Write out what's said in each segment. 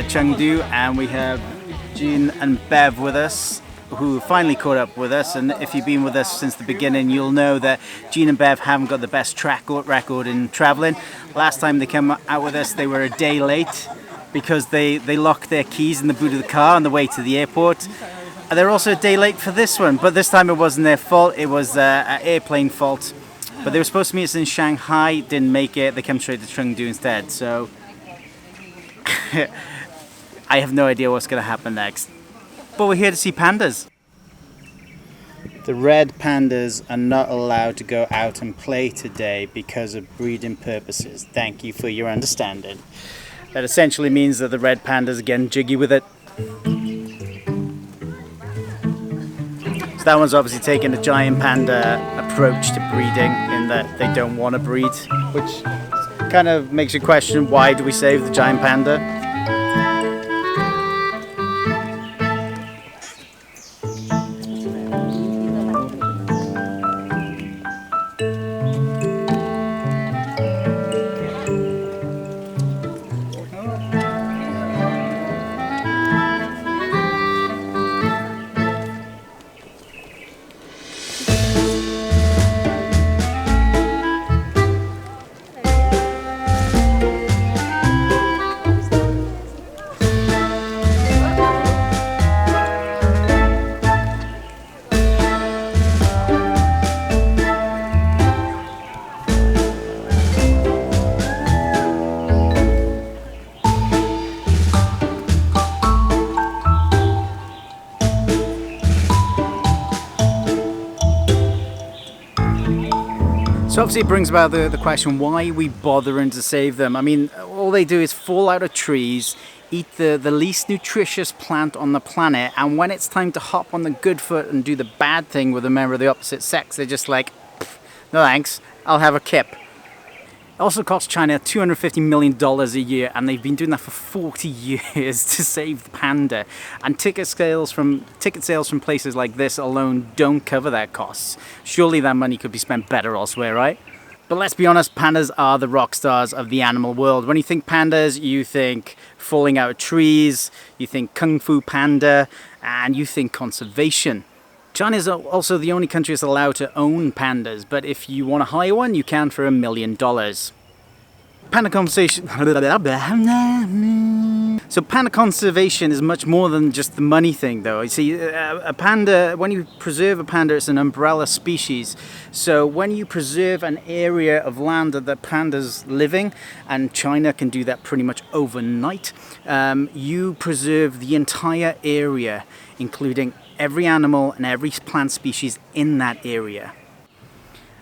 Chengdu, and we have Jean and Bev with us, who finally caught up with us. And if you've been with us since the beginning, you'll know that Jean and Bev haven't got the best track record in traveling. Last time they came out with us, they were a day late because they locked their keys in the boot of the car on the way to the airport. And they're also a day late for this one, but this time it wasn't their fault, it was an airplane fault. But they were supposed to meet us in Shanghai, didn't make it, they came straight to Chengdu instead. So I have no idea what's going to happen next. But we're here to see pandas. The red pandas are not allowed to go out and play today because of breeding purposes. Thank you for your understanding. That essentially means that the red pandas are getting jiggy with it. So that one's obviously taking a giant panda approach to breeding in that they don't want to breed, which kind of makes you question, why do we save the giant panda? So obviously it brings about the question, why are we bothering to save them? I mean, all they do is fall out of trees, eat the least nutritious plant on the planet, and when it's time to hop on the good foot and do the bad thing with a member of the opposite sex, they're just like, no thanks, I'll have a kip. It also costs China $250 million a year, and they've been doing that for 40 years to save the panda. And ticket sales from places like this alone don't cover that costs. Surely that money could be spent better elsewhere, right? But let's be honest, pandas are the rock stars of the animal world. When you think pandas, you think falling out of trees, you think Kung Fu Panda, and you think conservation. China is also the only country that's allowed to own pandas, but if you want to hire one, you can for $1 million. Panda conservation. So panda conservation is much more than just the money thing, though. You see, a panda, when you preserve a panda, it's an umbrella species. So when you preserve an area of land that the pandas living, and China can do that pretty much overnight, you preserve the entire area, including every animal and every plant species in that area.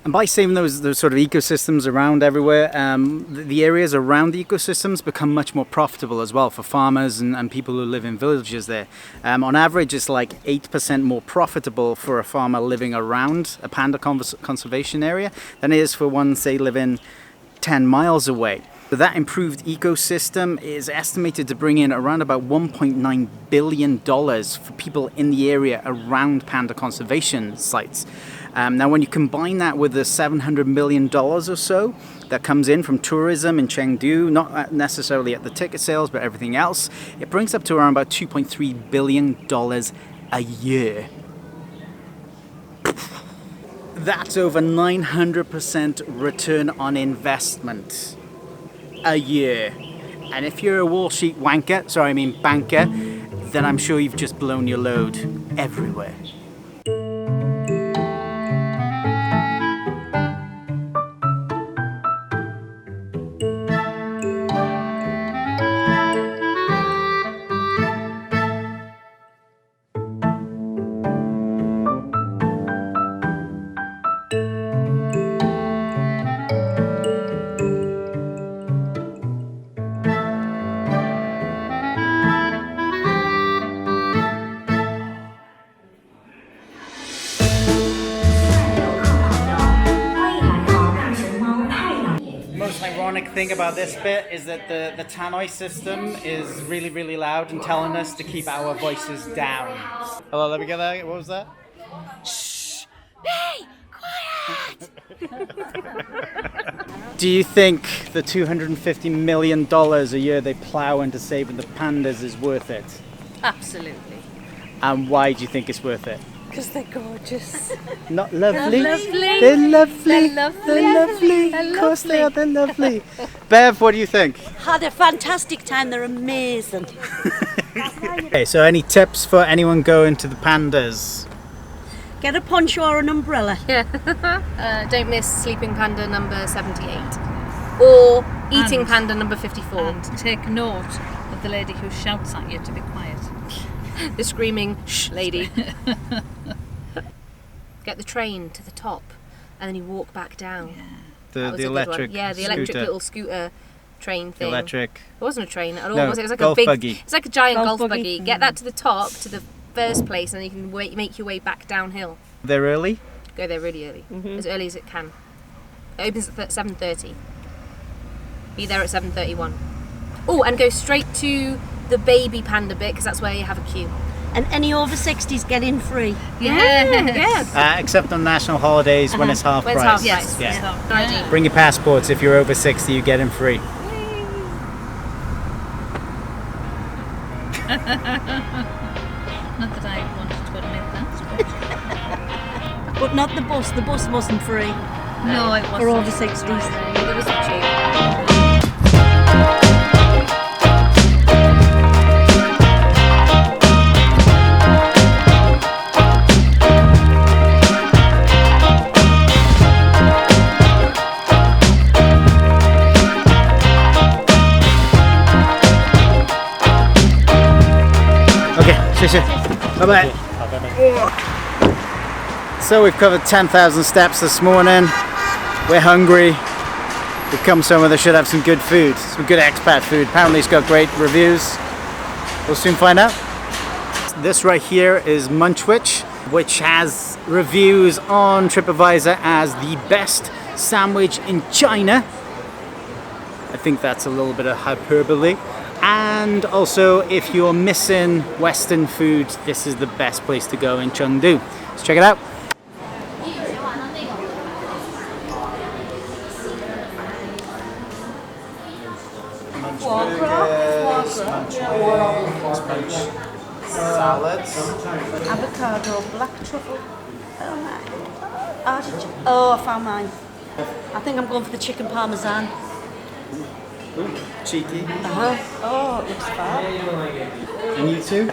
And by saving those sort of ecosystems around everywhere, the areas around the ecosystems become much more profitable as well for farmers and people who live in villages there. On average, it's like 8% more profitable for a farmer living around a panda conservation area than it is for one, say, living 10 miles away. That improved ecosystem is estimated to bring in around about $1.9 billion for people in the area around panda conservation sites. Now, when you combine that with the $700 million or so that comes in from tourism in Chengdu, not necessarily at the ticket sales, but everything else, it brings up to around about $2.3 billion a year. That's over 900% return on investment a year. And if you're a Wall Street banker, then I'm sure you've just blown your load everywhere. most ironic thing about this bit is that the tannoy system is really, really loud and telling us to keep our voices down. Hello, let me get that. What was that? Shh! Hey! Quiet! Do you think the $250 million a year they plow into saving the pandas is worth it? Absolutely. And why do you think it's worth it? Because they're gorgeous. Not lovely? They're lovely. They're lovely. They're lovely. They're lovely. They're Of course they are. lovely. They're lovely. Bev, what do you think? Had a fantastic time. They're amazing. Okay, so any tips for anyone going to the pandas? Get a poncho or an umbrella. Don't miss Sleeping Panda number 78 or Eating And- Panda number 54. And take note of the lady who shouts at you to be quiet. The screaming shh lady. Get the train to the top and then you walk back down. That The was a good electric one. Yeah, the electric scooter. little scooter train thing. Electric. It wasn't a train at all, No, was it? It was like golf a big buggy. It's like a giant Golf golf buggy. buggy. Get that to the top, to the first place, and then you can make your way back downhill. They're early? Go there really early. As early as it can. It opens at 7:30. Be there at 7:31. Oh, and go straight to the baby panda bit because that's where you have a queue. And any over 60s get in free. Yeah. Except on national holidays when it's half When it's price. half price. Yeah. Good idea. Bring your passports. If you're over 60, you get them free. Not that I wanted to admit that. But not the bus. The bus wasn't free. No, it For wasn't. over 60s. It was cheap. Okay, bye bye. So we've covered 10,000 steps this morning. We're hungry. We've come somewhere that should have some good food, some good expat food. Apparently it's got great reviews. We'll soon find out. This right here is Munchwich, which has reviews on TripAdvisor as the best sandwich in China. I think that's a little bit of hyperbole. And also, if you're missing Western food, this is the best place to go in Chengdu. Let's check it out. Salads. Avocado, black truffle. Oh my. Artichoke. Oh, I found mine. I think I'm going for the chicken parmesan. Cheeky. Oh, it looks fab. And you too?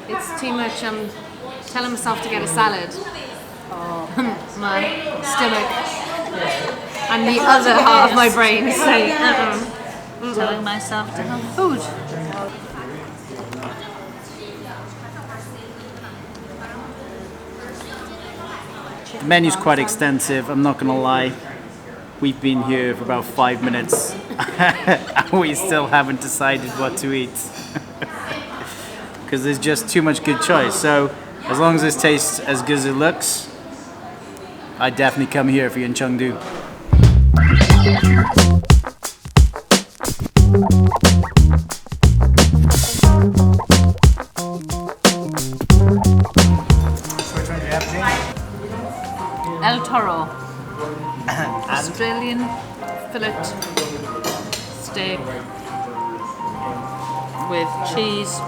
It's too much. I'm telling myself to get a salad. My stomach and the other half of my brain say, Telling myself to have food. The menu's quite extensive, I'm not gonna lie. We've been here for about 5 minutes and we still haven't decided what to eat. Because there's just too much good choice. So as long as this tastes as good as it looks, I'd definitely come here if you're in Chengdu. El Toro. Australian fillet steak with cheese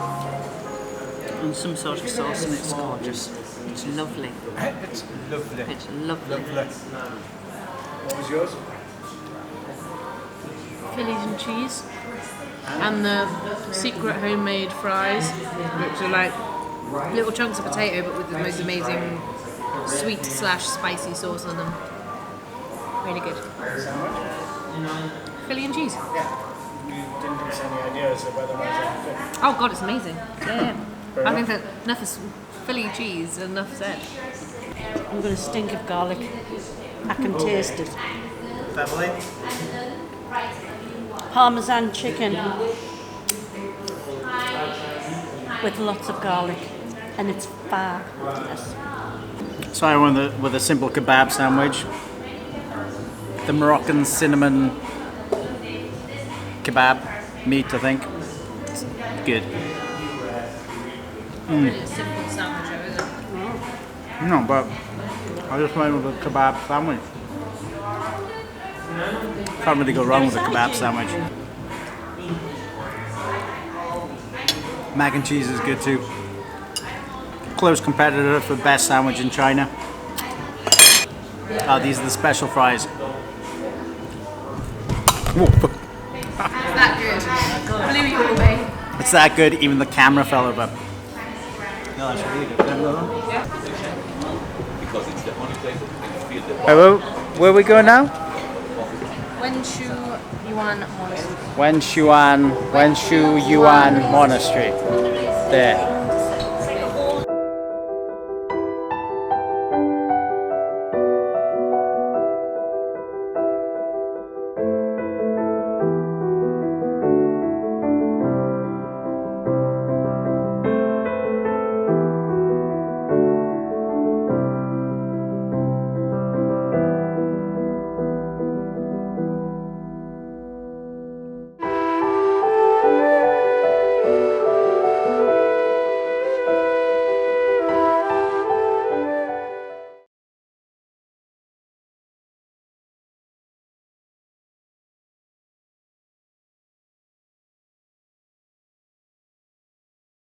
and some sort of sauce, and it's gorgeous. It's lovely. It's lovely. It's lovely. What was yours? Phillies and cheese, and the secret homemade fries, which are like little chunks of potato but with the most amazing sweet / spicy sauce on them. Really good. Philly and cheese. You didn't give us any ideas of whether it was Oh god, it's amazing. Yeah. I think that enough is Philly cheese and enough said. I'm going to stink of garlic. I can taste it. Beverly? Parmesan chicken with lots of garlic, and it's fabulous. So I went with a simple kebab sandwich. the Moroccan cinnamon kebab meat, I think. It's good. Really a simple sandwich, though, isn't it? No, but I just went with a kebab sandwich. Can't really go wrong with a kebab sandwich. Mac and cheese is good too. Close competitor for best sandwich in China. Oh, these are the special fries. It's that good. Blew you away. It's that good, even the camera fell over. No, that's really good. Where are we going now? Wenshu Yuan Monastery. There.